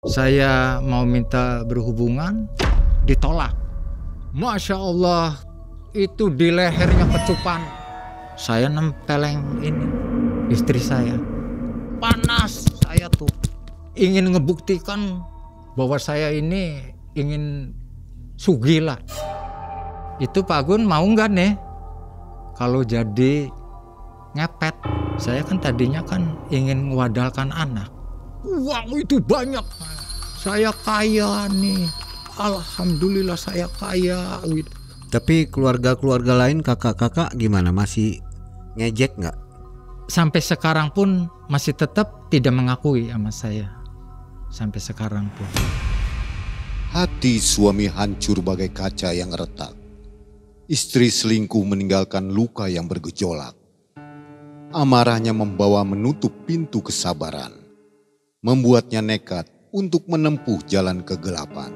Saya mau minta berhubungan, ditolak. Masya Allah, itu di lehernya kecupan. Saya nempeleng ini, istri saya. Panas saya tuh. Ingin ngebuktikan bahwa saya ini ingin sugih lah. Itu Pak Agun mau nggak nih? Kalau jadi ngepet. Saya kan tadinya kan ingin mewadalkan anak. Uang itu banyak. Saya kaya nih. Alhamdulillah saya kaya. Tapi keluarga-keluarga lain, kakak-kakak gimana? Masih ngejek nggak? Sampai sekarang pun masih tetap tidak mengakui sama saya. Sampai sekarang pun. Hati suami hancur bagai kaca yang retak. Istri selingkuh meninggalkan luka yang bergejolak. Amarahnya membawa menutup pintu kesabaran. Membuatnya nekat untuk menempuh jalan kegelapan.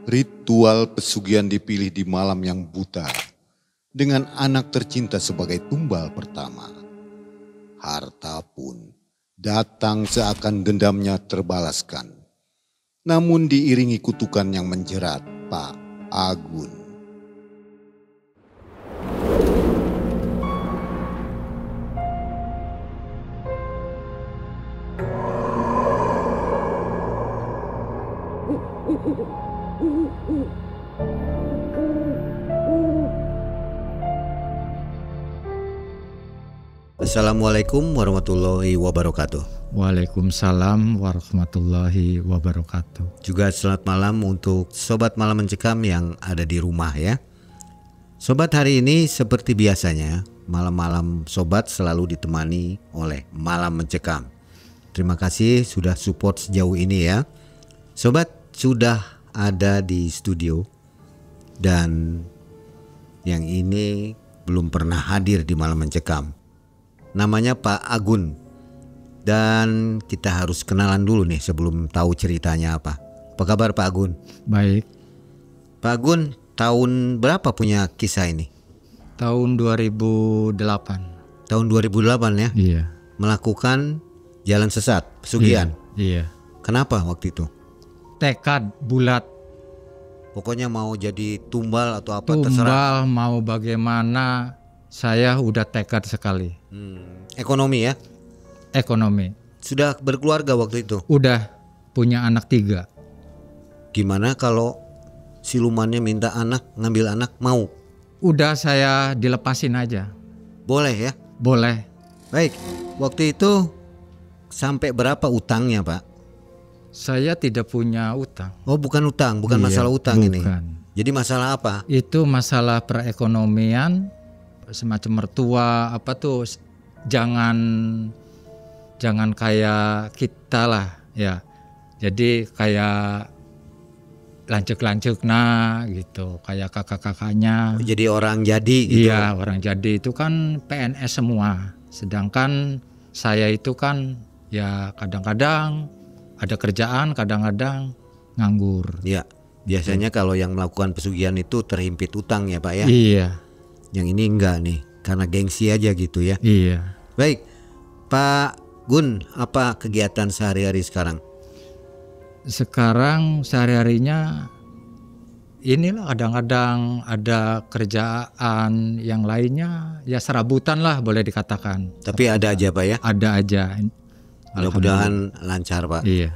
Ritual pesugihan dipilih di malam yang buta. Dengan anak tercinta sebagai tumbal pertama. Harta pun datang seakan dendamnya terbalaskan. Namun diiringi kutukan yang menjerat Pak Agun. Assalamualaikum warahmatullahi wabarakatuh. Waalaikumsalam warahmatullahi wabarakatuh. Juga selamat malam untuk Sobat Malam Mencekam yang ada di rumah ya. Sobat, hari ini seperti biasanya malam-malam Sobat selalu ditemani oleh Malam Mencekam. Terima kasih sudah support sejauh ini ya. Sobat, sudah ada di studio dan yang ini belum pernah hadir di Malam Mencekam. Namanya Pak Agun. Dan kita harus kenalan dulu nih sebelum tahu ceritanya apa. Apa kabar Pak Agun? Baik. Pak Agun, tahun berapa punya kisah ini? Tahun 2008. Tahun 2008 ya? Iya. Melakukan jalan sesat, pesugihan. Iya. Kenapa waktu itu? Tekad bulat. Pokoknya mau jadi tumbal atau apa terserah. Tumbal mau bagaimana, saya udah tekad sekali. Ekonomi ya? Ekonomi. Sudah berkeluarga waktu itu? Udah punya anak 3. Gimana kalau silumannya minta anak, ngambil anak, mau? Udah saya dilepasin aja. Boleh ya? Boleh. Baik, waktu itu sampai berapa utangnya Pak? Saya tidak punya utang. Oh, bukan utang, bukan Iya, masalah utang bukan. ini. Jadi masalah apa? Itu masalah perekonomian, semacam mertua apa tuh, jangan kayak kita lah ya. Jadi kayak lancuk-lancuk gitu, kayak kakak-kakaknya. Jadi orang jadi gitu. Iya, orang jadi itu kan PNS semua. Sedangkan saya itu kan ya kadang-kadang ada kerjaan, kadang-kadang nganggur. Ya, biasanya kalau yang melakukan pesugihan itu terhimpit utang ya Pak ya. Iya. Yang ini enggak nih, karena gengsi aja gitu ya. Iya. Baik, Pak Gun, apa kegiatan sehari-hari sekarang? Sekarang sehari-harinya inilah, kadang-kadang ada kerjaan, yang lainnya ya serabutan lah boleh dikatakan. Tapi ada aja Pak ya. Ada aja. Mudah-mudahan lancar Pak. Iya.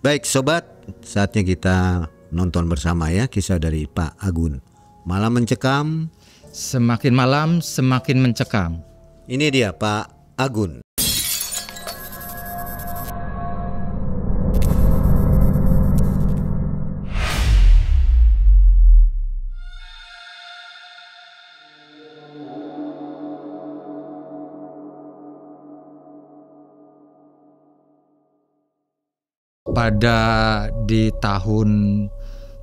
Baik Sobat, saatnya kita nonton bersama ya kisah dari Pak Agun. Malam Mencekam. Semakin malam semakin mencekam. Ini dia Pak Agun. Pada di tahun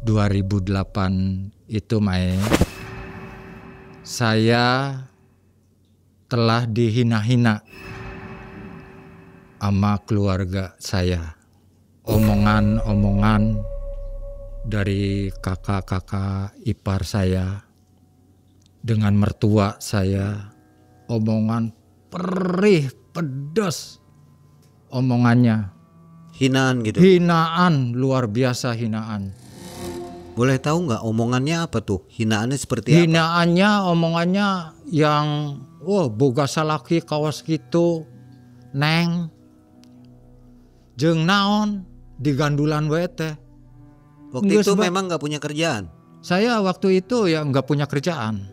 2008 itu saya telah dihina-hina sama keluarga saya. Omongan-omongan dari kakak-kakak ipar saya dengan mertua saya, omongan perih, pedas omongannya. Hinaan gitu. Hinaan, luar biasa hinaan. Boleh tahu nggak omongannya apa tuh? Hinaannya seperti apa? Hinaannya, omongannya yang boga salaki kawas gitu, neng, jeung naon digandulan we teh. Waktu itu memang nggak punya kerjaan. Saya waktu itu ya nggak punya kerjaan.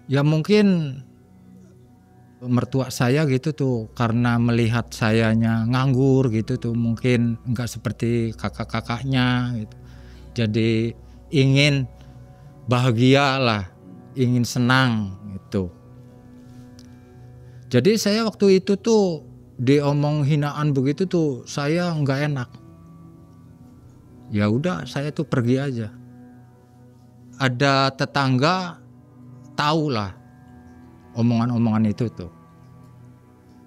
Ya mungkin mertua saya gitu tuh karena melihat sayanya nganggur gitu tuh, mungkin nggak seperti kakak-kakaknya gitu. Jadi ingin bahagia lah, ingin senang gitu. Jadi saya waktu itu tuh diomong hinaan begitu tuh saya nggak enak. Ya udah saya tuh pergi aja. Ada tetangga tahu lah omongan-omongan itu tuh.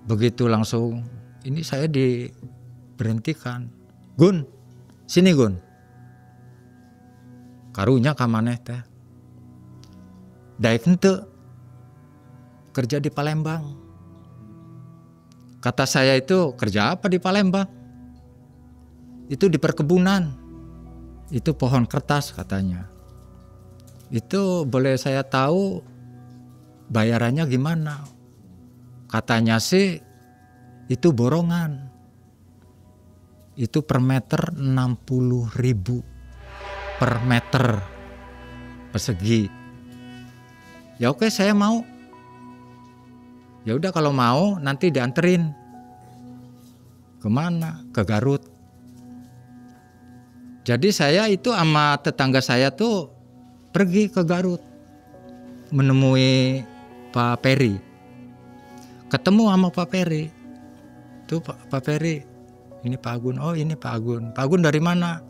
Begitu langsung ini saya diberhentikan. Gun, sini Gun. Karunya ka maneh teh. Daek henteu kerja di Palembang. Kata saya itu, kerja apa di Palembang? Itu di perkebunan. Itu pohon kertas katanya. Itu boleh saya tahu bayarannya gimana? Katanya sih itu borongan. Itu per meter 60.000 per meter persegi. Ya oke, saya mau. Ya udah kalau mau nanti dianterin. Kemana? Ke Garut. Jadi saya itu sama tetangga saya tuh pergi ke Garut menemui Pak Peri. Ketemu sama Pak Peri. Tuh Pak Peri, ini Pak Agun. Oh ini Pak Agun. Pak Agun dari mana?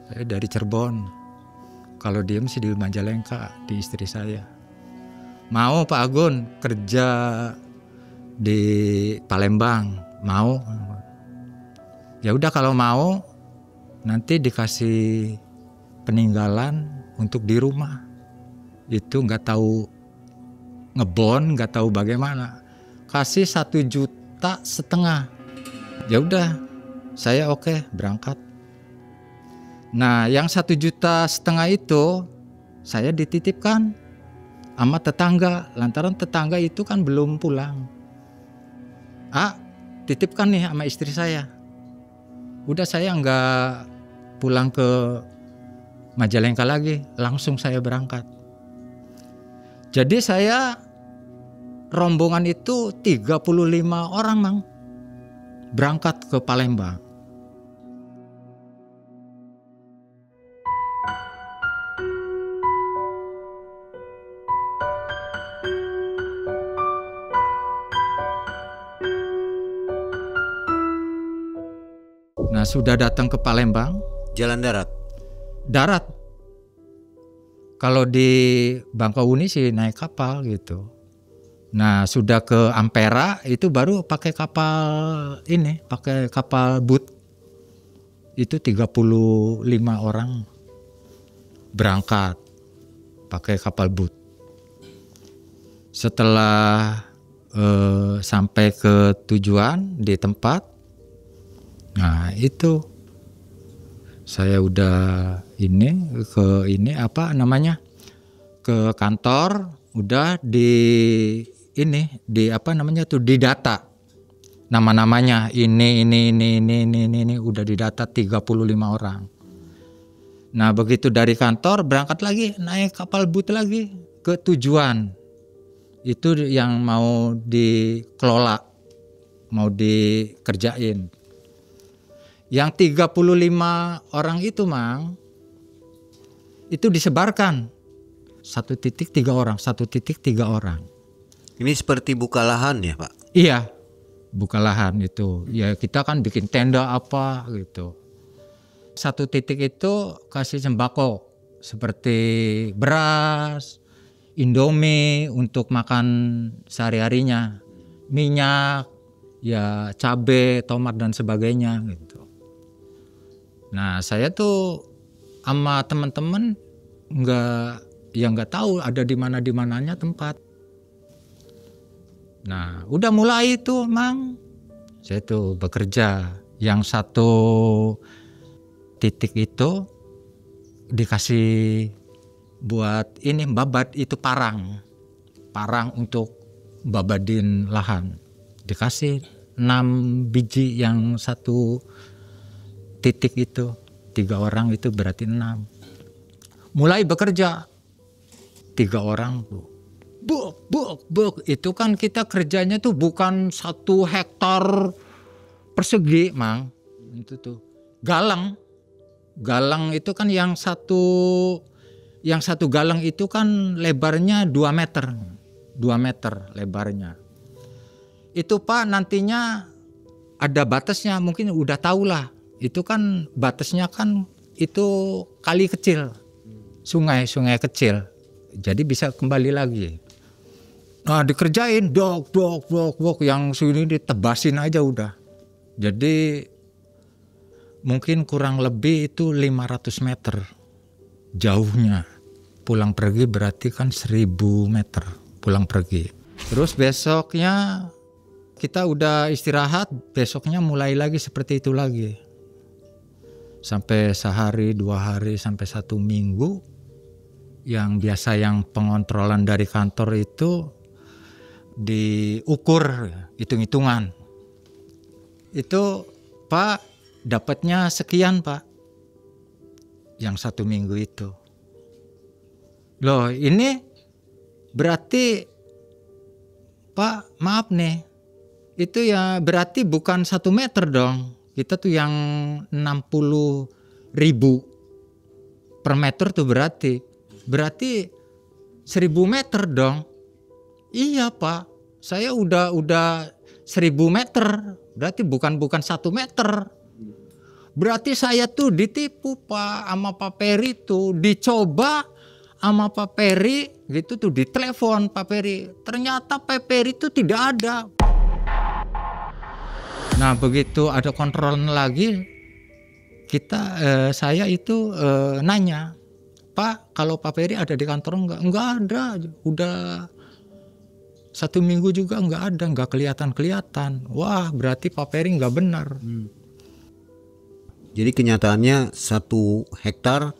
Saya dari Cirebon. Kalau diem sih di Majalengka, di istri saya. Mau Pak Agun kerja di Palembang? Mau. Ya udah kalau mau nanti dikasih peninggalan untuk di rumah. Itu nggak tahu ngebon, nggak tahu bagaimana. Kasih 1,5 juta. Ya udah, saya oke berangkat. Nah, yang 1,5 juta itu saya dititipkan sama tetangga. Lantaran tetangga itu kan belum pulang. Titipkan nih sama istri saya. Udah saya nggak pulang ke Majalengka lagi, langsung saya berangkat. Jadi saya rombongan itu 35 orang Mang berangkat ke Palembang. Nah, sudah datang ke Palembang. Jalan darat? Darat. Kalau di Bangkauni sih naik kapal gitu. Nah, sudah ke Ampera itu baru pakai kapal ini, pakai kapal boot. Itu 35 orang berangkat pakai kapal boot. Setelah sampai ke tujuan di tempat, nah itu saya udah ke kantor, udah didata nama-namanya ini udah didata 35 orang. Nah begitu dari kantor berangkat lagi naik kapal boot lagi ke tujuan. Itu yang mau dikelola, mau dikerjain. Yang 35 orang itu Mang, itu disebarkan. 1 titik 3 orang, 1 titik 3 orang. Ini seperti buka lahan ya Pak? Iya, buka lahan itu. Ya kita kan bikin tenda apa gitu. 1 titik itu kasih sembako seperti beras, Indomie untuk makan sehari-harinya, minyak, ya cabai, tomat dan sebagainya gitu. Nah saya tuh sama teman-teman nggak tahu ada di mananya tempat. Nah udah mulai tuh Mang, saya tuh bekerja Yang satu titik itu dikasih buat ini babat, itu parang untuk babadin lahan. Dikasih 6 biji yang satu titik itu, 3 orang itu berarti 6. Mulai bekerja 3 orang tuh. Buk. Itu kan kita kerjanya tuh bukan 1 hektar persegi, Mang. Itu tuh galang itu kan yang satu galang itu kan lebarnya 2 meter lebarnya. Itu Pak nantinya ada batasnya, mungkin udah tahu lah. Itu kan batasnya kan itu kali kecil, sungai kecil. Jadi bisa kembali lagi. Nah dikerjain dok, yang sini ditebasin aja udah. Jadi mungkin kurang lebih itu 500 meter jauhnya. Pulang pergi berarti kan 1000 meter pulang pergi. Terus besoknya kita udah istirahat, besoknya mulai lagi seperti itu lagi. Sampai sehari, 2 hari, sampai 1 minggu. Yang biasa yang pengontrolan dari kantor itu diukur, hitung-hitungan. Itu Pak dapatnya sekian Pak, yang 1 minggu itu. Loh ini berarti Pak maaf nih, itu ya berarti bukan 1 meter dong. Kita tuh yang 60.000 per meter tuh berarti 1000 meter dong. Iya Pak, saya udah 1000 meter, berarti bukan 1 meter. Berarti saya tuh ditipu Pak sama Pak Peri tuh, dicoba sama Pak Peri gitu tuh, ditelepon Pak Peri. Ternyata Pak Peri itu tidak ada. Nah begitu ada kontrolan lagi, saya itu nanya, Pak kalau Pak Peri ada di kantor enggak? Enggak ada, udah 1 minggu juga enggak ada, enggak kelihatan. Wah berarti Pak Peri enggak benar. Jadi kenyataannya 1 hektar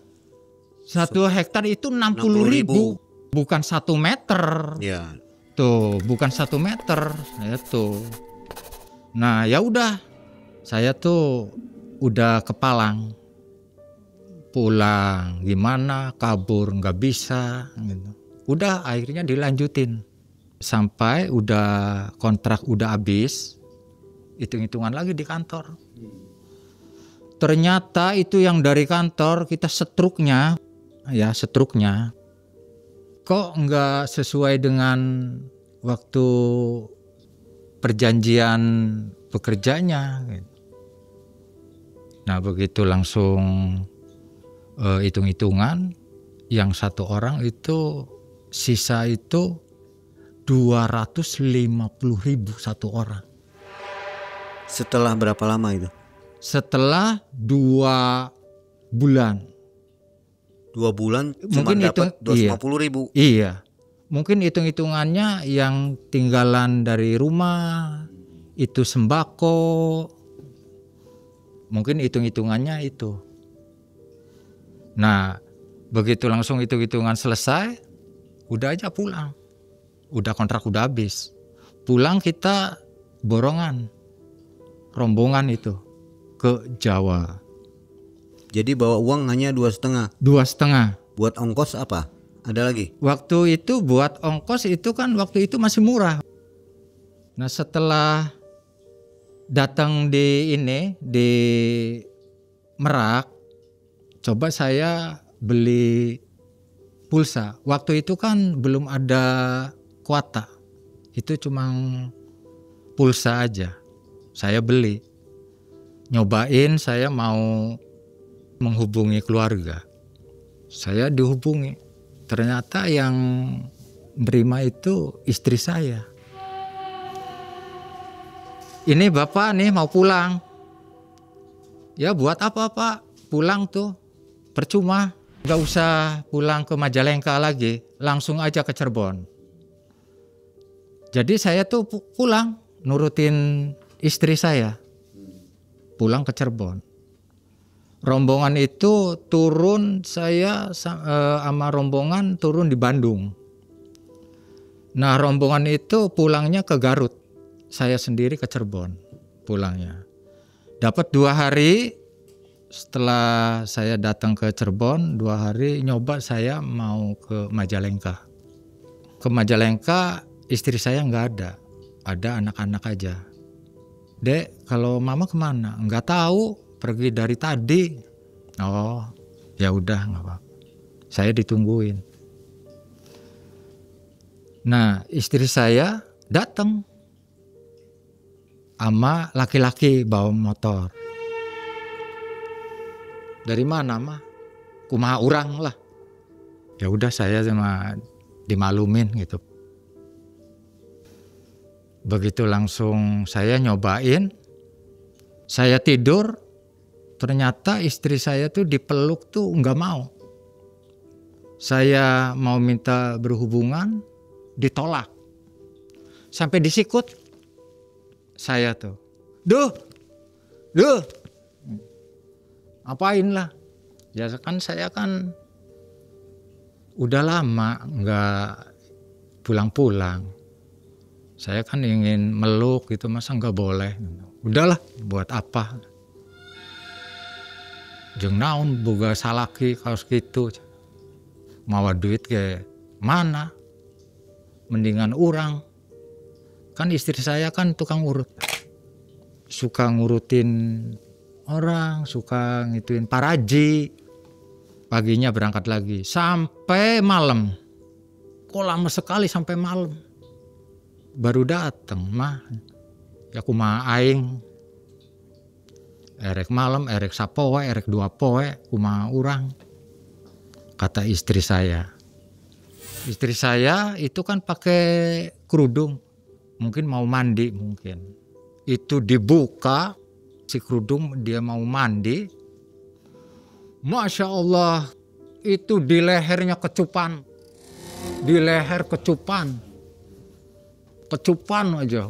1 hektar itu 60.000, bukan 1 meter. ya. Tuh, bukan 1 meter. Ya tuh. Nah, ya udah. Saya tuh udah kepalang. Pulang gimana, kabur nggak bisa gitu. Udah akhirnya dilanjutin. Sampai udah kontrak udah habis. Hitung-hitungan lagi di kantor. Ternyata itu yang dari kantor kita struknya kok nggak sesuai dengan waktu perjanjian bekerjanya. Nah begitu langsung hitung-hitungan, yang 1 orang itu sisa itu 250.000 1 orang. Setelah berapa lama itu? Setelah 2 bulan. 2 bulan cuma Mungkin dapat 250.000. Iya. Mungkin hitung-hitungannya yang tinggalan dari rumah, itu sembako. Mungkin hitung-hitungannya itu. Nah, begitu langsung hitung-hitungan selesai, udah aja pulang. Udah kontrak udah habis. Pulang kita borongan, rombongan itu ke Jawa. Jadi bawa uang hanya 2,5. 2,5. Buat ongkos apa? Ada lagi? Waktu itu buat ongkos itu kan waktu itu masih murah. Nah setelah datang di Merak, coba saya beli pulsa. Waktu itu kan belum ada kuota, itu cuma pulsa aja. Saya beli, nyobain, saya mau menghubungi keluarga. Saya dihubungi, ternyata yang nerima itu istri saya. Ini bapak nih mau pulang. Ya buat apa Pak? Pulang tuh percuma, gak usah pulang ke Majalengka lagi, langsung aja ke Cirebon. Jadi saya tuh pulang nurutin istri saya. pulang ke Cirebon. Rombongan itu turun, saya sama rombongan turun di Bandung. Nah rombongan itu pulangnya ke Garut, saya sendiri ke Cirebon pulangnya. Dapat 2 hari setelah saya datang ke Cirebon, 2 hari nyoba saya mau ke Majalengka. Ke Majalengka istri saya nggak ada anak-anak aja. Dek, kalau mama kemana? Nggak tahu, pergi dari tadi. Oh, ya udah nggak apa-apa. Saya ditungguin. Nah, istri saya datang sama laki-laki bawa motor. Dari mana mah? Kumaha urang lah. Ya udah saya sama dimalumin gitu. Begitu langsung saya nyobain, saya tidur, ternyata istri saya tuh dipeluk tuh nggak mau. Saya mau minta berhubungan, ditolak. Sampai disikut saya tuh. Duh, apain lah. Ya kan saya kan udah lama nggak pulang-pulang. Saya kan ingin meluk gitu, masa nggak boleh? Udahlah, buat apa? Jeung naon boga salaki kaos gitu. Mawa duit ke mana? Mendingan urang. Kan istri saya kan tukang urut. Suka ngurutin orang, suka ngituin paraji. Paginya berangkat lagi sampai malam. Kok lama sekali sampai malam? Baru dateng mah, ya kumaha aing, erek malam, erek sapoe, erek 2 poe, kumaha urang, kata istri saya. Istri saya itu kan pakai kerudung, mungkin mau mandi mungkin. Itu dibuka, si kerudung dia mau mandi, Masya Allah, itu di lehernya kecupan, di leher kecupan aja.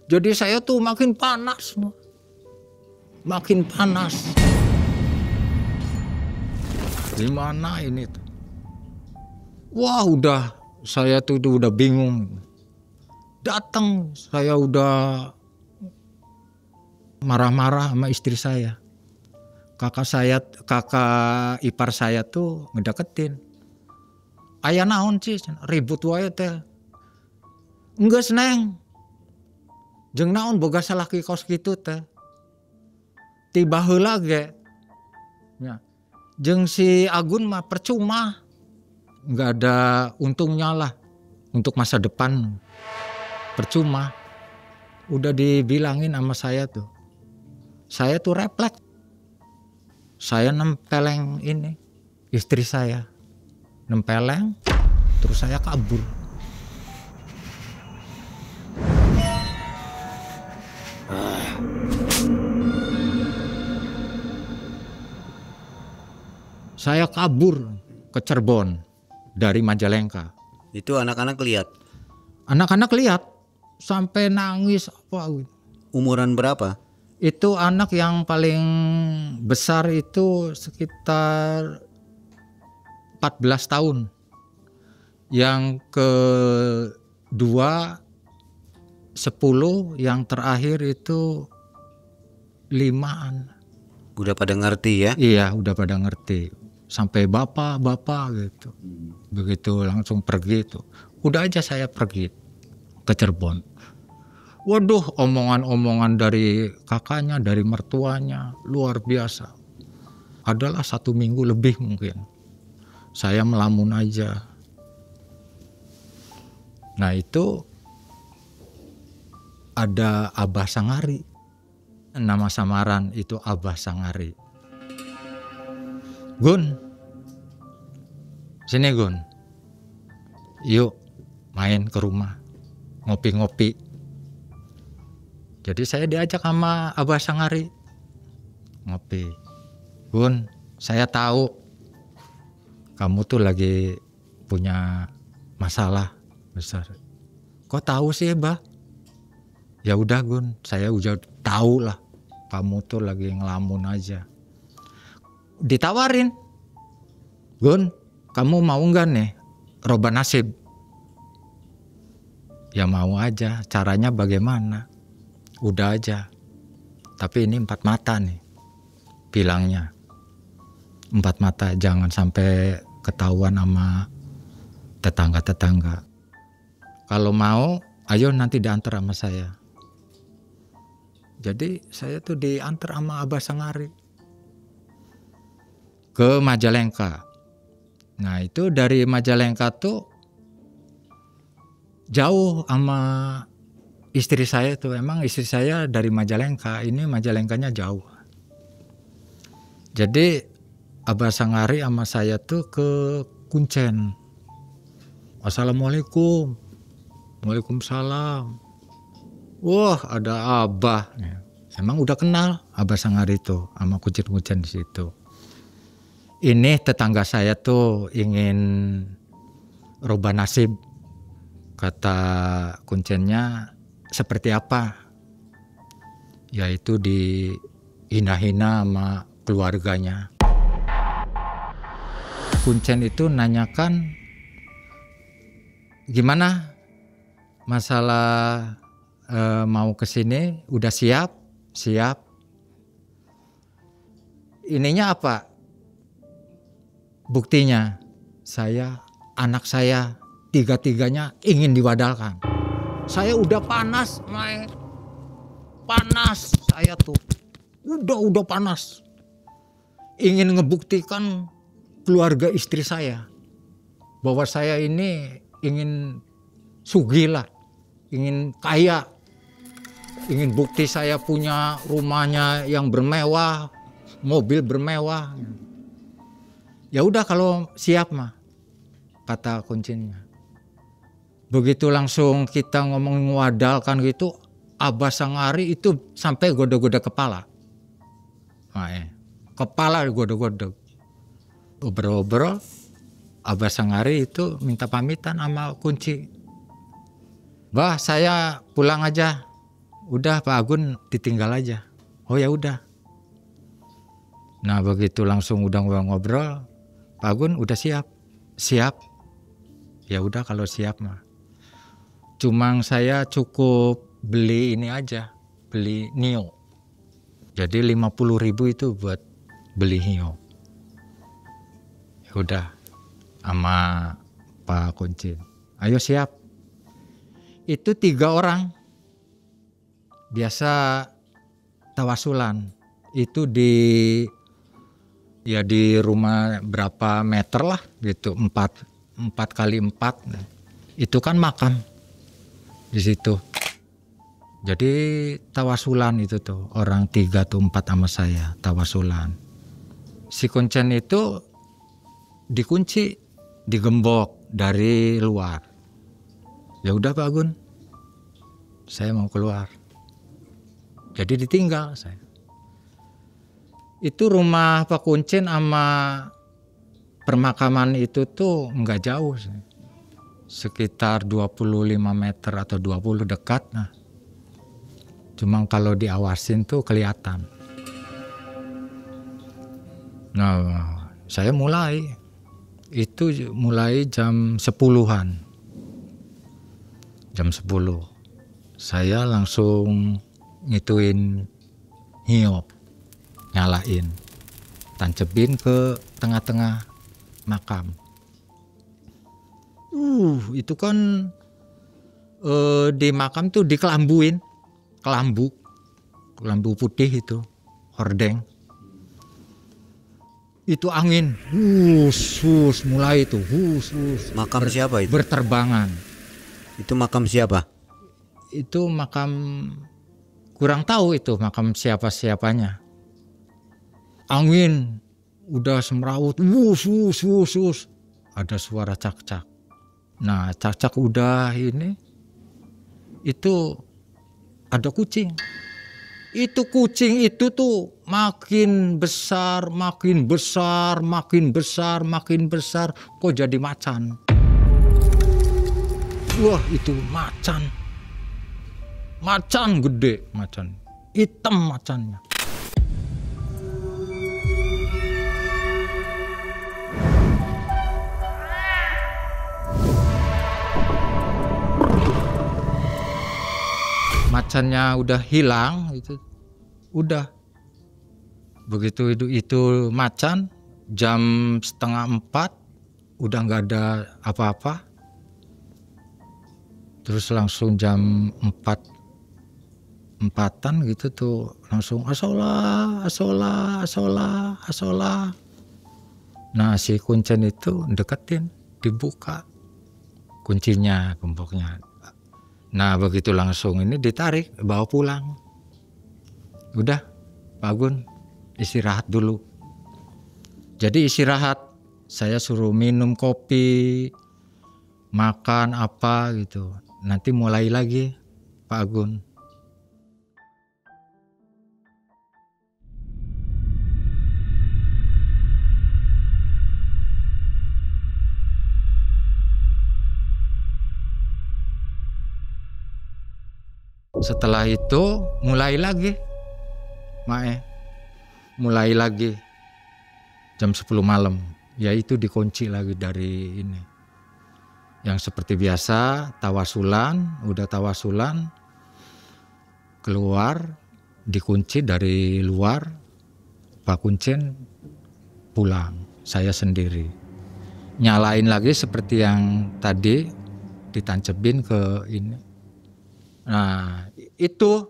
Jadi saya tuh makin panas. Gimana ini tuh? Wah saya tuh udah bingung. Datang saya udah marah-marah sama istri saya. Kakak ipar saya tuh ngedeketin. Aya naon sih, ribut wae teh. Enggak seneng. Jeung naon boga salaki kaos kitu teh. Tiba heula ge. Ya. Jeung si Agun mah percuma. Enggak ada untungnya lah untuk masa depan. Percuma. Udah dibilangin sama saya tuh. Saya tuh refleks. Saya nempeleng ini istri saya. Nempeleng terus saya kabur. Saya kabur ke Cirebon dari Majalengka. Itu anak-anak lihat? Anak-anak lihat sampai nangis apa. Umuran berapa? Itu anak yang paling besar itu sekitar 14 tahun. Yang kedua 10, yang terakhir itu 5-an. Udah pada ngerti ya? Iya, udah pada ngerti. Sampai bapak gitu. Begitu langsung pergi itu. Udah aja saya pergi ke Cirebon. Waduh, omongan-omongan dari kakaknya, dari mertuanya luar biasa. Adalah 1 minggu lebih mungkin. Saya melamun aja. Nah itu ada Abah Sangari. Nama samaran itu Abah Sangari. Gun, sini Gun. Yuk main ke rumah, ngopi-ngopi. Jadi saya diajak sama Abah Sangari ngopi. Gun, saya tahu kamu tuh lagi punya masalah besar. Kok tahu sih, Bah? Ya udah Gun, saya udah tahu lah. kamu tuh lagi ngelamun aja. Ditawarin, Gun, kamu mau nggak nih roba nasib? Ya mau aja, caranya bagaimana? Udah aja. Tapi ini 4 mata nih, bilangnya. 4 mata, jangan sampai ketahuan sama tetangga-tetangga. Kalau mau, ayo nanti diantar sama saya. Jadi saya tuh diantar sama Abah Sangari ke Majalengka. Nah itu dari Majalengka tuh jauh sama istri saya tuh. Emang istri saya dari Majalengka, ini Majalengkanya jauh. Jadi Abah Sangari sama saya tuh ke Kuncen. Assalamualaikum. Waalaikumsalam. Wah, ada Abah. Emang udah kenal Abah Sangari tuh sama kuncen-kuncen di situ. Ini tetangga saya tuh ingin roba nasib. Kata kuncennya seperti apa? Yaitu dihina-hina sama keluarganya. Kuncen itu nanyakan, gimana masalah mau kesini? Udah siap? Siap. Ininya apa? Buktinya anak saya 3-tiganya ingin diwadalkan. Saya udah panas, Mai. Panas saya tuh. Udah panas. Ingin ngebuktikan keluarga istri saya bahwa saya ini ingin sugih, ingin kaya, ingin bukti saya punya rumahnya yang bermewah, mobil bermewah. Ya udah kalau siap mah, kata kuncinya. Begitu langsung kita ngomong wadalkan gitu, Abah Sangari itu sampai godok-godok kepala. Nah, kepala godok-godok. Obrol-obrol, Abah Sangari itu minta pamitan sama kunci. Bah, saya pulang aja. Udah Pak Agun ditinggal aja. Oh ya udah. Nah begitu langsung udah ngobrol, Pak Agun udah siap. Siap. Ya udah kalau siap mah. Cuma saya cukup beli ini aja, beli Nio. Jadi 50.000 itu buat beli Nio. Ya udah sama Pak Kuncin. Ayo siap. Itu 3 orang. Biasa tawasulan. Itu di rumah berapa meter lah gitu, 4 kali 4. Itu kan makam di situ. Jadi tawasulan itu tuh, orang 3 tuh 4 sama saya tawasulan. Si kuncen itu dikunci, digembok dari luar. Ya udah Pak Agun, saya mau keluar. Jadi ditinggal saya. Itu rumah Pak Kuncin sama permakaman itu tuh nggak jauh, sekitar 25 meter atau 20 dekat. Nah, cuma kalau diawasin tuh kelihatan. Nah, saya mulai jam 10-an. Jam 10 saya langsung ngituin hiop, nyalain, tancepin ke tengah-tengah makam. Itu kan di makam tuh dikelambuin, kelambu putih itu, hordeng. Itu angin, hus, mulai itu, hus. Makam siapa itu? Berterbangan. Itu makam siapa? Itu makam, kurang tahu itu makam siapa-siapanya. Angin udah semrawut, wus. Ada suara cak-cak. Nah, cak-cak udah ini, itu ada kucing. Itu kucing itu tuh makin besar, kok jadi macan. Wah, itu macan. Macan gede, macan. Hitam macannya. macannya udah hilang itu, udah begitu itu macan jam 3:30 udah nggak ada apa-apa. Terus langsung jam 4:00-an gitu tuh langsung asola. Nah si kuncen itu deketin, dibuka kuncinya, gemboknya. Nah begitu langsung ini ditarik, bawa pulang. Udah Pak Agun istirahat dulu. Jadi istirahat, saya suruh minum kopi, makan apa gitu. Nanti mulai lagi Pak Agun. Setelah itu mulai lagi, Mae. Mulai lagi jam 10 malam. Yaitu dikunci lagi dari ini. Yang seperti biasa tawasulan, udah tawasulan keluar, dikunci dari luar, Pak Kuncen pulang, saya sendiri. Nyalain lagi seperti yang tadi, ditancepin ke ini. Nah itu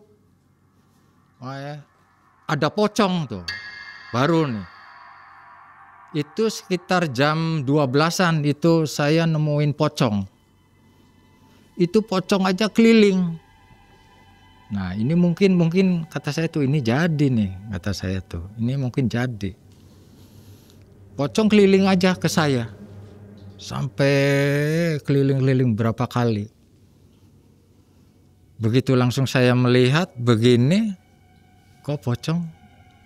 ada pocong tuh, baru nih. Itu sekitar jam 12-an itu saya nemuin pocong. Itu pocong aja keliling. Nah ini mungkin kata saya tuh ini jadi nih, kata saya tuh ini mungkin jadi. Pocong keliling aja ke saya. Sampai keliling-keliling berapa kali. Begitu langsung saya melihat begini, kok pocong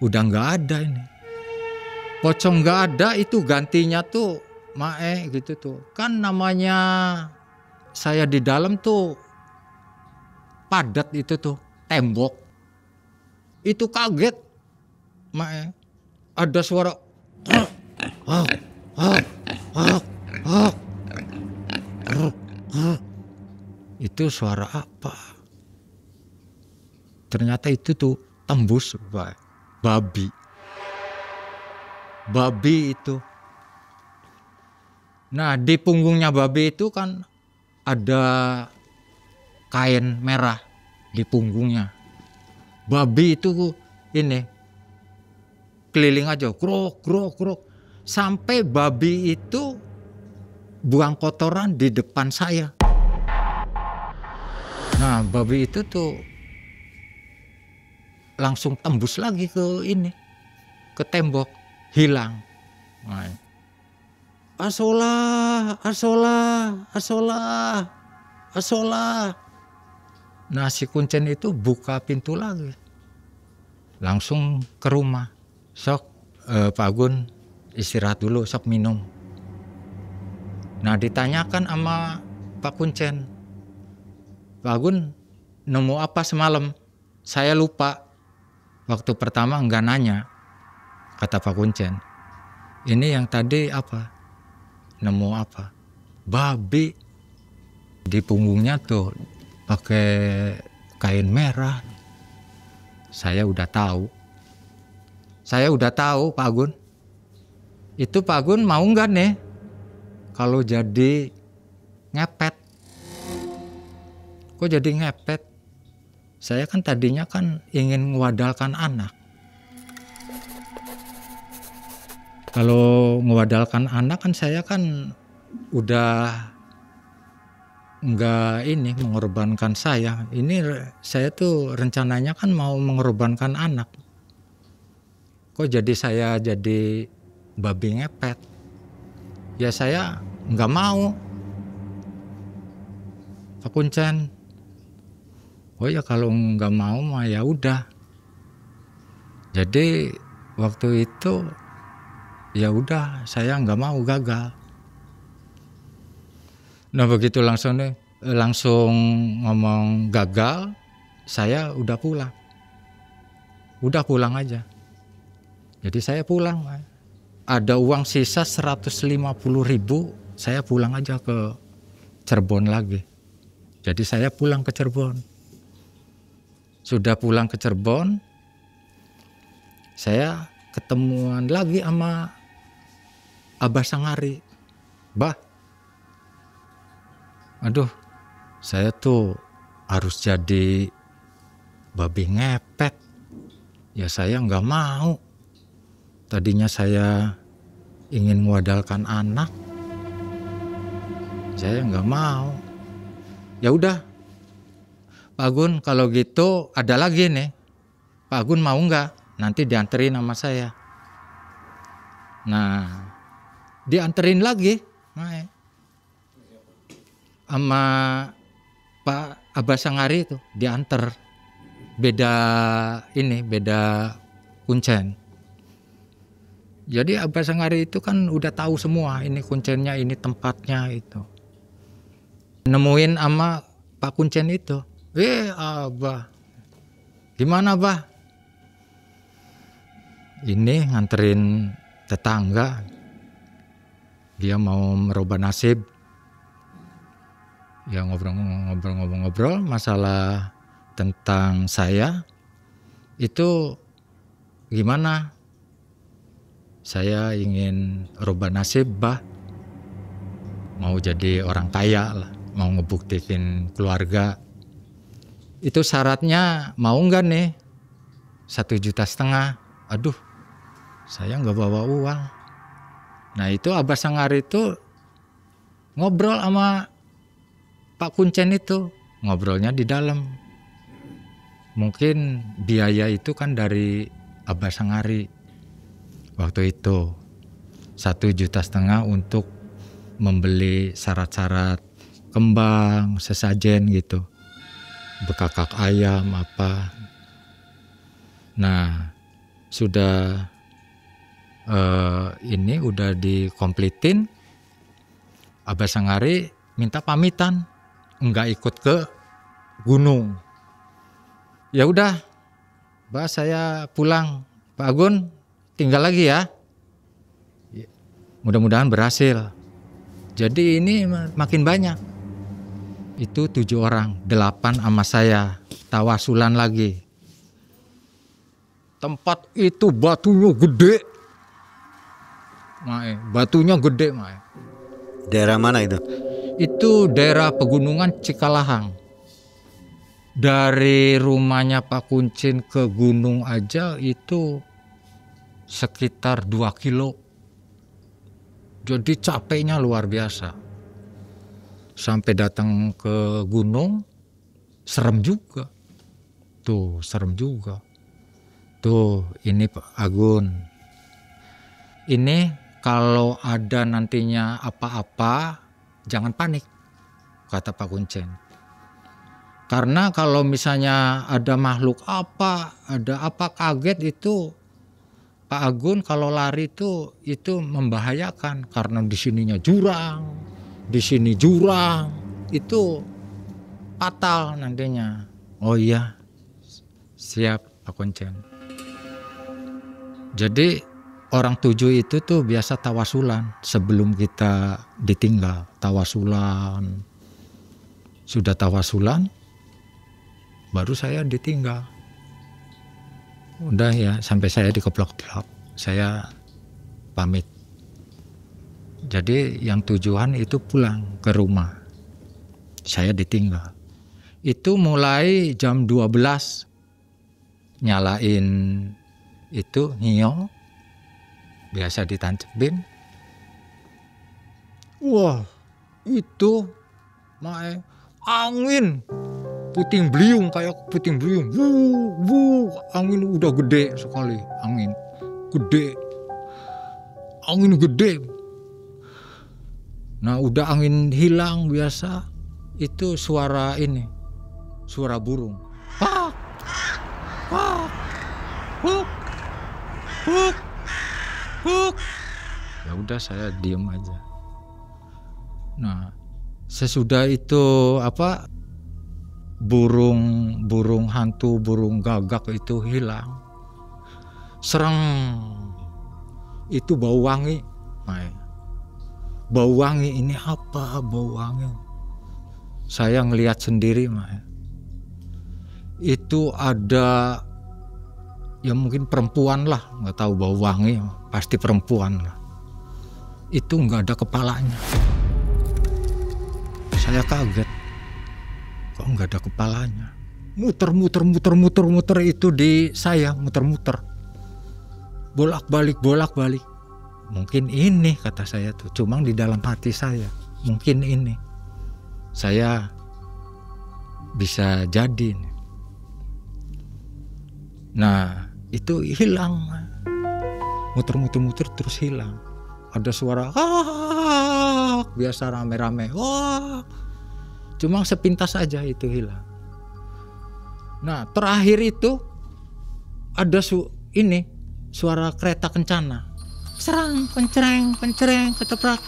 udah nggak ada ini. Pocong nggak ada itu gantinya tuh Mae gitu tuh. Kan namanya saya di dalam tuh padat itu tuh tembok. Itu kaget Mae. Ada suara itu suara apa? Ternyata itu tuh tembus babi itu. Nah di punggungnya babi itu kan ada kain merah di punggungnya. Babi itu ini keliling aja, krok. Sampai babi itu buang kotoran di depan saya. Nah babi itu tuh langsung tembus lagi ke ini, ke tembok. Hilang. Asola. Nah si Kuncen itu buka pintu lagi. Langsung ke rumah. Sok Pak Agun istirahat dulu, sok minum. Nah ditanyakan sama Pak Kuncen, Pak Agun nemu apa semalam? Saya lupa. Waktu pertama enggak nanya. Kata Pak Kuncen, ini yang tadi apa? Nemu apa? Babi di punggungnya tuh pakai kain merah. Saya udah tahu Pak Agun. Itu Pak Agun mau nggak nih kalau jadi ngepet? Kok jadi ngepet? Saya kan tadinya kan ingin ngewadalkan anak. Kalau ngewadalkan anak kan saya kan udah nggak ini mengorbankan saya. Ini saya tuh rencananya kan mau mengorbankan anak. Kok jadi saya jadi babi ngepet? Ya saya nggak mau. Pak Kuncen, oh ya kalau nggak mau mah ya udah. Jadi waktu itu ya udah saya nggak mau, gagal. Nah begitu langsung ngomong gagal, saya udah pulang aja. Jadi saya pulang, ada uang sisa 150.000, saya pulang aja ke Cirebon lagi. Jadi saya pulang ke Cirebon. Sudah pulang ke Cirebon, saya ketemuan lagi sama Abah Sangari. Bah, aduh, saya tuh harus jadi babi ngepet. Ya saya nggak mau. Tadinya saya ingin mewadakan anak, saya nggak mau. Ya udah, Pak Agun, kalau gitu ada lagi nih. Pak Agun mau nggak? Nanti dianterin sama saya. Nah, dianterin lagi, sama Pak Abah Sangari itu diantar. Beda kuncen. Jadi Abah Sangari itu kan udah tahu semua, ini kuncennya, ini tempatnya itu. Nemuin sama Pak Kuncen itu. Abah, gimana Abah? Ini nganterin tetangga, dia mau merubah nasib. Ya ngobrol-ngobrol masalah tentang saya itu gimana? Saya ingin rubah nasib, Bah. Mau jadi orang kaya lah, mau ngebuktiin keluarga. Itu syaratnya mau nggak nih? 1,5 juta. Aduh, saya nggak bawa uang. Nah itu Abah Sangari itu ngobrol sama Pak Kuncen itu, ngobrolnya di dalam. Mungkin biaya itu kan dari Abah Sangari waktu itu 1,5 juta untuk membeli syarat-syarat kembang, sesajen gitu, bekakak ayam apa. Nah sudah ini udah dikomplitin, Abah Sangari minta pamitan, enggak ikut ke gunung. Ya udah, Bah saya pulang. Pak Agun tinggal lagi ya. Mudah-mudahan berhasil. Jadi ini makin banyak. Itu 7 orang, 8 sama saya, tawasulan lagi. Tempat itu batunya gede. Batunya gede, Mae. Daerah mana itu? Itu daerah pegunungan Cikalahang. Dari rumahnya Pak Kuncin ke gunung aja itu sekitar 2 kilo. Jadi capeknya luar biasa. Sampai datang ke gunung, serem juga. Tuh, serem juga. Tuh, ini Pak Agun. Ini kalau ada nantinya apa-apa, jangan panik, kata Pak Kuncen. Karena kalau misalnya ada makhluk apa, ada apa kaget itu, Pak Agun kalau lari itu membahayakan karena di sininya jurang, di sini jurang, itu fatal nantinya. Oh iya, siap Pak Kuncen. Jadi orang 7 itu tuh biasa tawasulan sebelum kita ditinggal, tawasulan. Sudah tawasulan, baru saya ditinggal. Udah ya, sampai saya dikeplok-keplok, saya pamit. Jadi yang tujuan itu pulang ke rumah, saya ditinggal. Itu mulai jam 12 nyalain itu nyio, biasa ditancepin. Wah, itu Mae, angin puting beliung, kayak puting beliung. Angin udah gede sekali, angin gede. Nah, udah angin hilang biasa, itu suara ini, suara burung. Pak, pak, huk, huk, huk. Ya udah saya diem aja. Nah, sesudah itu burung hantu, burung gagak itu hilang. Sereng, itu bau wangi. Bau wangi, ini apa bau wangi? Saya ngelihat sendiri, itu ada ya mungkin perempuan lah, nggak tahu bau wangi, pasti perempuan lah. Itu nggak ada kepalanya. Saya kaget, kok nggak ada kepalanya. Muter itu di saya, muter-muter. Bolak-balik. Mungkin ini kata saya tuh, cuma di dalam hati saya, mungkin ini. Saya bisa jadi. Nah, itu hilang. Muter terus hilang. Ada suara biasa rame-rame. Wah. Cuma sepintas aja itu hilang. Nah, terakhir itu ada suara kereta kencana. Serang, pencreng, keteprak.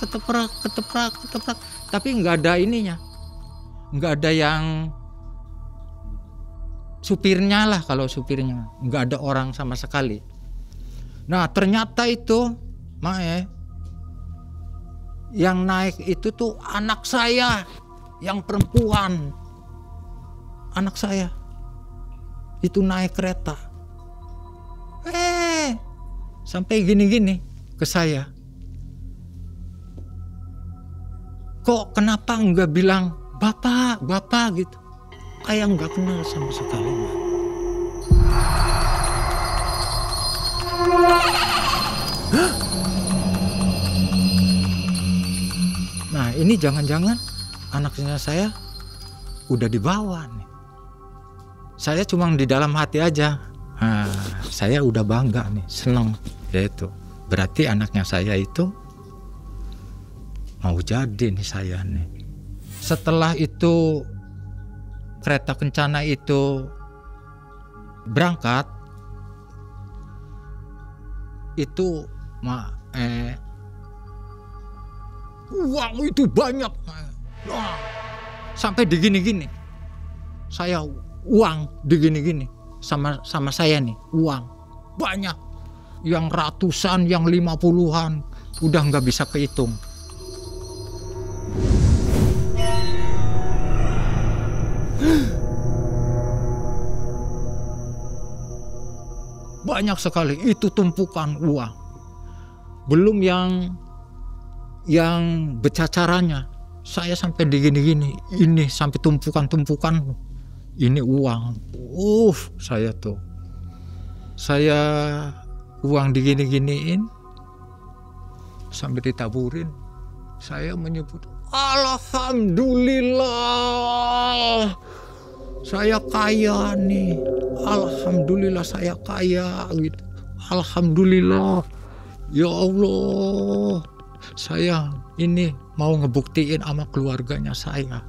Tapi nggak ada ininya. Nggak ada yang supirnya lah, kalau supirnya. Nggak ada orang sama sekali. Nah, ternyata itu, yang naik itu tuh anak saya, yang perempuan. Anak saya. Itu naik kereta. Sampai gini-gini ke saya. Kok kenapa enggak bilang bapak gitu? Kayak enggak kenal sama sekali. Nah, ini jangan-jangan anaknya saya udah dibawa nih. Saya cuma di dalam hati aja. Nah, saya udah bangga nih, seneng. Ya itu, berarti anaknya saya itu mau jadi nih saya nih. Setelah itu kereta kencana itu berangkat, itu uang itu banyak. Sampai digini-gini. Saya uang digini-gini sama saya nih, uang banyak, yang ratusan, yang 50-an, udah nggak bisa kehitung. Banyak sekali itu tumpukan uang, belum yang bercacarannya. Saya sampai digini-gini, ini sampai tumpukan ini uang. Saya uang digini-giniin sampai ditaburin. Saya menyebut alhamdulillah, saya kaya nih. Alhamdulillah saya kaya gitu. Alhamdulillah. Ya Allah, saya ini mau ngebuktiin sama keluarganya saya.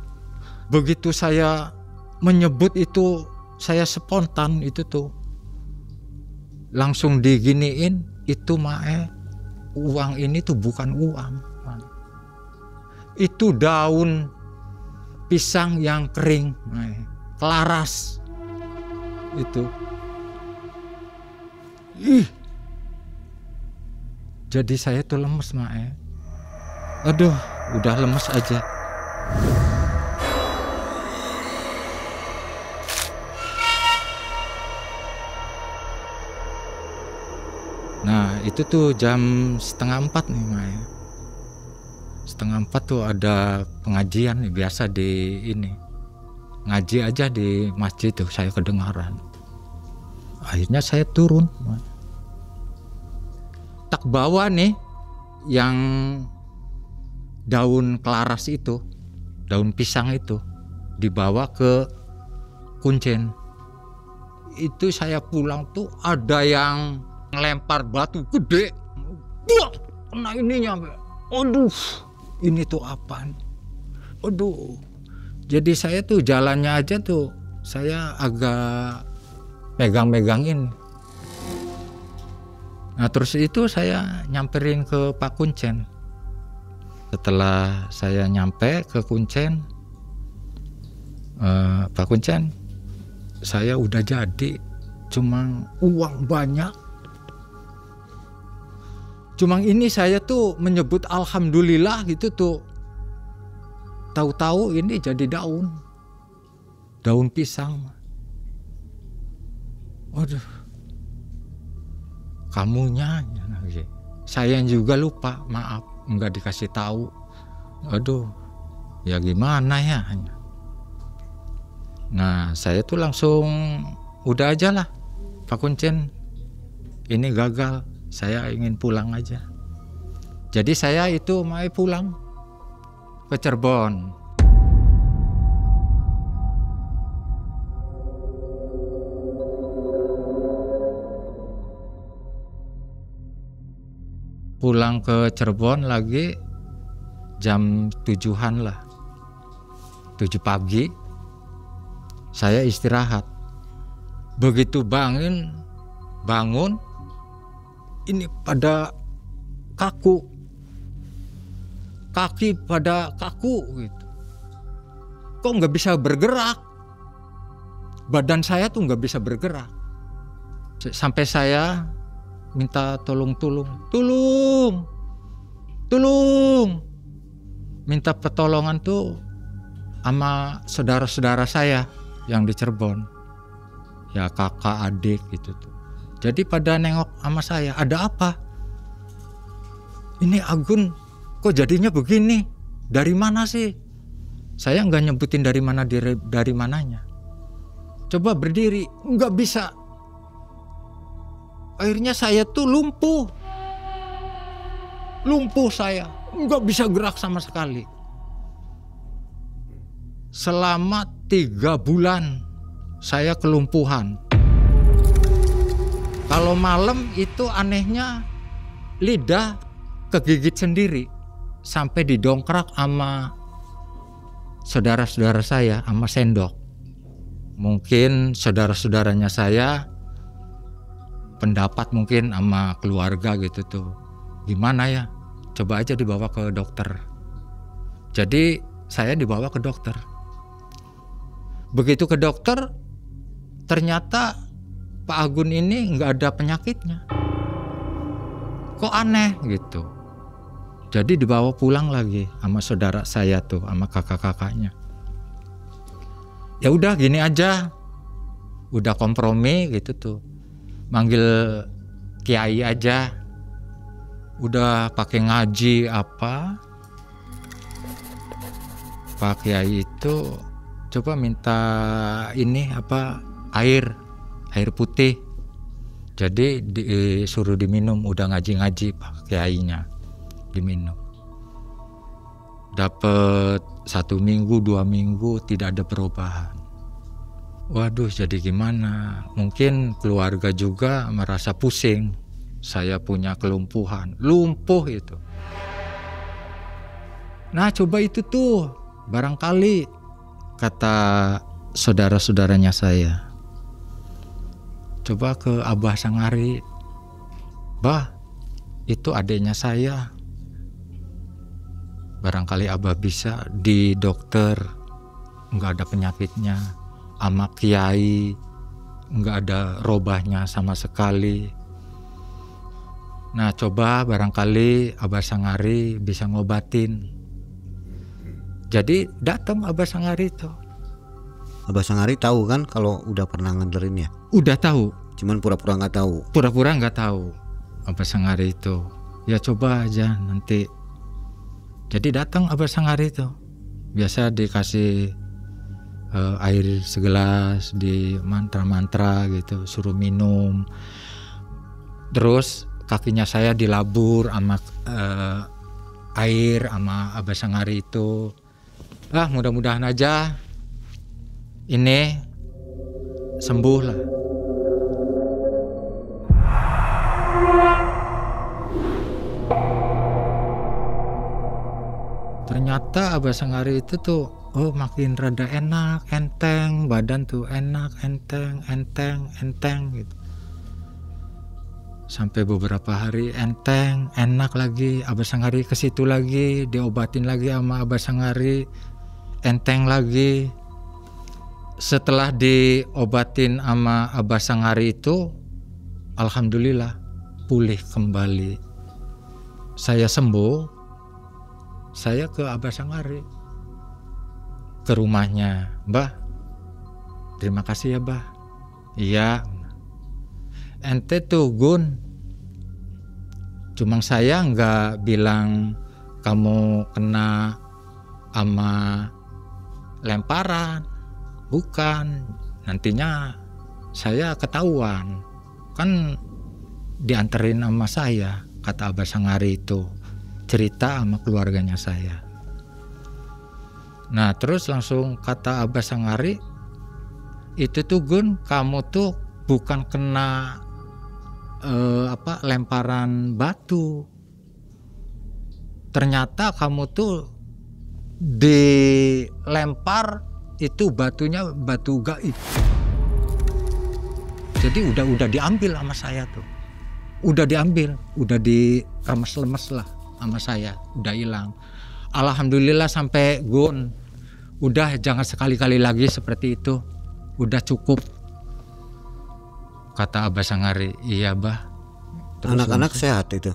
Begitu saya menyebut itu, saya spontan itu tuh langsung diginiin. Itu uang ini tuh bukan uang, itu daun pisang yang kering, kelaras itu. Jadi saya tuh lemes, aduh, udah lemes aja. Nah, itu tuh jam 3:30 nih, 3:30 tuh ada pengajian nih, biasa di ini. Ngaji aja di masjid tuh, saya kedengaran. Akhirnya saya turun. Tak bawa nih yang daun kelaras itu, daun pisang itu, dibawa ke Kuncen. Itu saya pulang tuh ada yang ngelempar batu gede, kena ininya. Aduh, ini tuh apaan? Aduh, jadi saya tuh jalannya aja tuh saya agak megang-megangin. Nah, terus itu saya nyamperin ke Pak Kuncen. Setelah saya nyampe ke Kuncen, Pak Kuncen, saya udah jadi, cuma uang banyak. Cuma ini saya tuh menyebut alhamdulillah gitu tuh. Tahu-tahu ini jadi daun pisang. Waduh, kamunya, saya juga lupa, maaf, nggak dikasih tahu. Aduh, ya gimana ya. Nah, saya tuh langsung udah aja lah, Pak Kuncen, ini gagal, saya ingin pulang aja. Jadi saya itu mau pulang ke Cirebon. Pulang ke Cirebon lagi jam 7-an lah, 7 pagi, saya istirahat. Begitu bangun, ini pada kaku, kaki pada kaku gitu. Kok nggak bisa bergerak? Badan saya tuh nggak bisa bergerak. Sampai saya minta tolong. Minta pertolongan tuh sama saudara-saudara saya yang di Cirebon. Ya kakak, adik gitu tuh. Jadi pada nengok sama saya, ada apa? Ini Agun kok jadinya begini? Dari mana sih? Saya nggak nyebutin dari mananya. Coba berdiri, nggak bisa. Akhirnya saya tuh lumpuh saya, nggak bisa gerak sama sekali. Selama 3 bulan saya kelumpuhan. Kalau malam itu anehnya lidah kegigit sendiri, sampai didongkrak sama saudara-saudara saya sama sendok. Mungkin saudara-saudaranya saya pendapat mungkin sama keluarga gitu tuh, gimana ya, coba aja dibawa ke dokter. Jadi saya dibawa ke dokter. Begitu ke dokter, ternyata Pak Agun ini nggak ada penyakitnya. Kok aneh gitu. Jadi dibawa pulang lagi sama saudara saya tuh, sama kakak-kakaknya. Ya udah gini aja, udah kompromi gitu tuh. Manggil kiai aja, udah pakai ngaji apa, Pak Kiai itu coba minta ini apa, air putih, jadi disuruh diminum, udah ngaji Pak Kiainya, diminum. Dapat 1 minggu 2 minggu tidak ada perubahan. Waduh, jadi gimana? Mungkin keluarga juga merasa pusing. Saya punya kelumpuhan, lumpuh itu. Nah, coba itu tuh, barangkali kata saudara-saudaranya saya. Coba ke Abah Sangari. Bah, itu adiknya saya. Barangkali Abah bisa di dokter, nggak ada penyakitnya. Sama kiai nggak ada robahnya sama sekali. Nah, coba barangkali Abah Sangari bisa ngobatin. Jadi datang Abah Sangari itu. Abah Sangari tahu kan kalau udah pernah nganterin ya? Udah tahu. Cuman pura-pura nggak tahu. Pura-pura nggak tahu Abah Sangari itu. Ya coba aja nanti. Jadi datang Abah Sangari itu. Biasa dikasih air segelas, di mantra-mantra gitu, suruh minum. Terus kakinya saya dilabur sama air sama Abah Sangari itu. Mudah-mudahan aja ini sembuh lah. Ternyata Abah Sangari itu tuh makin rada enak, enteng, badan tuh enak, enteng gitu. Sampai beberapa hari enteng, enak lagi. Abah Sangari ke situ lagi, diobatin lagi sama Abah Sangari, enteng lagi. Setelah diobatin sama Abah Sangari itu, alhamdulillah pulih kembali. Saya sembuh, saya ke Abah Sangari, ke rumahnya. Mbah, terima kasih ya Mbah. Iya, ente tuh Gun, cuma saya nggak bilang kamu kena sama lemparan, bukan, nantinya saya ketahuan, kan dianterin sama saya, kata Abah Sangari itu, cerita sama keluarganya saya. Nah terus langsung kata Abah Sangari, itu tuh Gun, kamu tuh bukan kena lemparan batu, ternyata kamu tuh dilempar itu batunya batu gaib. Jadi udah diambil sama saya tuh, udah diambil, udah diremes-lemes lah sama saya, udah hilang. Alhamdulillah sampai Gun, udah jangan sekali-kali lagi seperti itu, udah cukup, kata Abah Sangari. Iya Bah. Anak-anak sehat itu?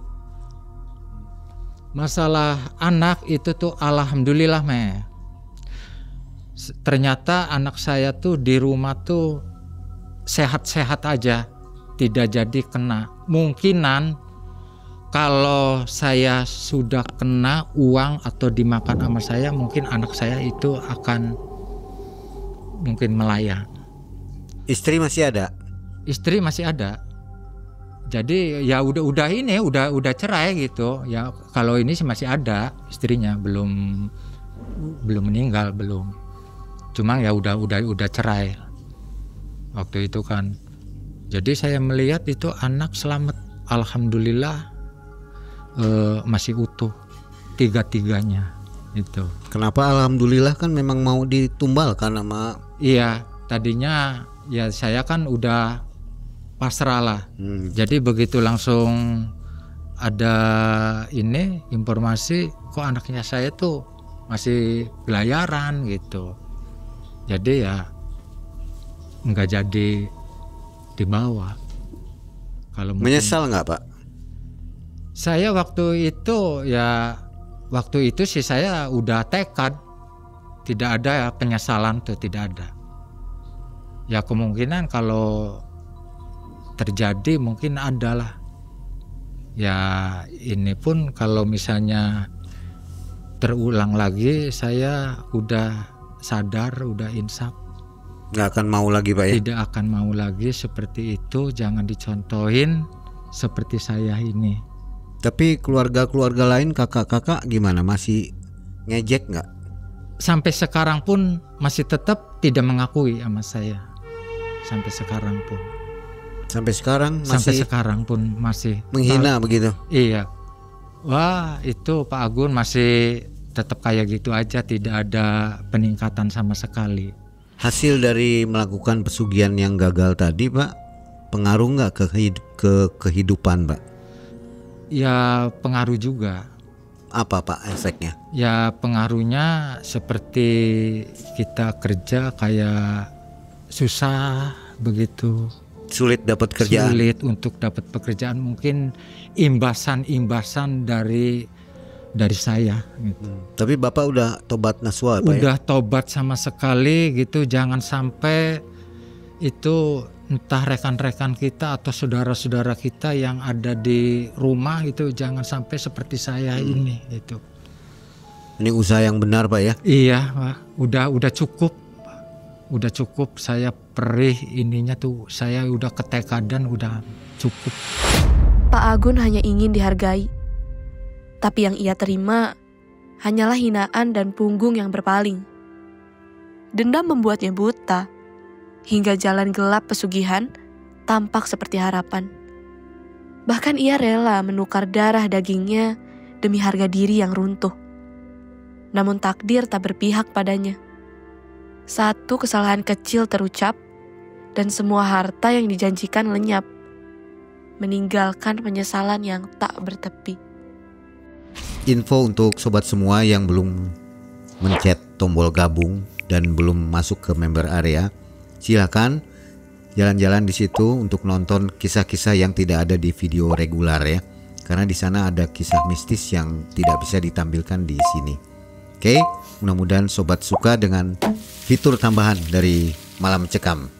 Masalah anak itu tuh alhamdulillah ternyata anak saya tuh di rumah tuh sehat-sehat aja, tidak jadi kena. Mungkinan kalau saya sudah kena uang atau dimakan sama saya, mungkin anak saya itu akan mungkin melayang. Istri masih ada? Istri masih ada. Jadi ya udah cerai gitu. Ya kalau ini sih masih ada, istrinya belum meninggal, belum. Cuma ya udah cerai waktu itu kan. Jadi saya melihat itu anak selamat, alhamdulillah, masih utuh tiga-tiganya itu. Kenapa alhamdulillah? Kan memang mau ditumbalkan sama. Iya, tadinya ya saya kan udah pasrah lah. Jadi begitu langsung ada ini informasi kok anaknya saya tuh masih belayaran gitu. Jadi ya nggak jadi dibawa. Kalau menyesal nggak Pak? Saya waktu itu sih saya udah tekad, tidak ada penyesalan tuh, tidak ada. Ya kemungkinan kalau terjadi mungkin adalah. Ya ini pun kalau misalnya terulang lagi, saya udah sadar, udah insaf. Nggak akan mau lagi Pak ya? Tidak akan mau lagi seperti itu, jangan dicontohin seperti saya ini. Tapi keluarga-keluarga lain, kakak-kakak gimana? Masih ngejek nggak? Sampai sekarang pun masih tetap tidak mengakui sama saya. Sampai sekarang pun. Sampai sekarang masih? Sampai sekarang pun masih. Menghina begitu? Iya. Wah itu Pak Agun masih tetap kayak gitu aja, tidak ada peningkatan sama sekali. Hasil dari melakukan pesugihan yang gagal tadi Pak, pengaruh nggak ke kehidupan Pak? Ya pengaruh juga. Apa Pak efeknya? Ya pengaruhnya seperti kita kerja kayak susah begitu. Sulit dapat kerjaan? Sulit untuk dapat pekerjaan, mungkin imbasan dari saya gitu. Tapi Bapak udah tobat nasuha Pak? Udah tobat sama sekali gitu. Jangan sampai itu entah rekan-rekan kita atau saudara-saudara kita yang ada di rumah itu jangan sampai seperti saya ini gitu. Ini usaha yang benar Pak ya? Iya Pak, udah cukup. Udah cukup, saya perih ininya tuh, saya udah ketekadan, udah cukup. Pak Agun hanya ingin dihargai. Tapi yang ia terima hanyalah hinaan dan punggung yang berpaling. Dendam membuatnya buta, hingga jalan gelap pesugihan tampak seperti harapan. Bahkan ia rela menukar darah dagingnya demi harga diri yang runtuh. Namun takdir tak berpihak padanya. Satu kesalahan kecil terucap, dan semua harta yang dijanjikan lenyap, meninggalkan penyesalan yang tak bertepi. Info untuk sobat semua yang belum mencet tombol gabung dan belum masuk ke member area, silakan jalan-jalan di situ untuk nonton kisah-kisah yang tidak ada di video regular ya, karena di sana ada kisah mistis yang tidak bisa ditampilkan di sini. Oke, mudah-mudahan sobat suka dengan fitur tambahan dari Malam Mencekam.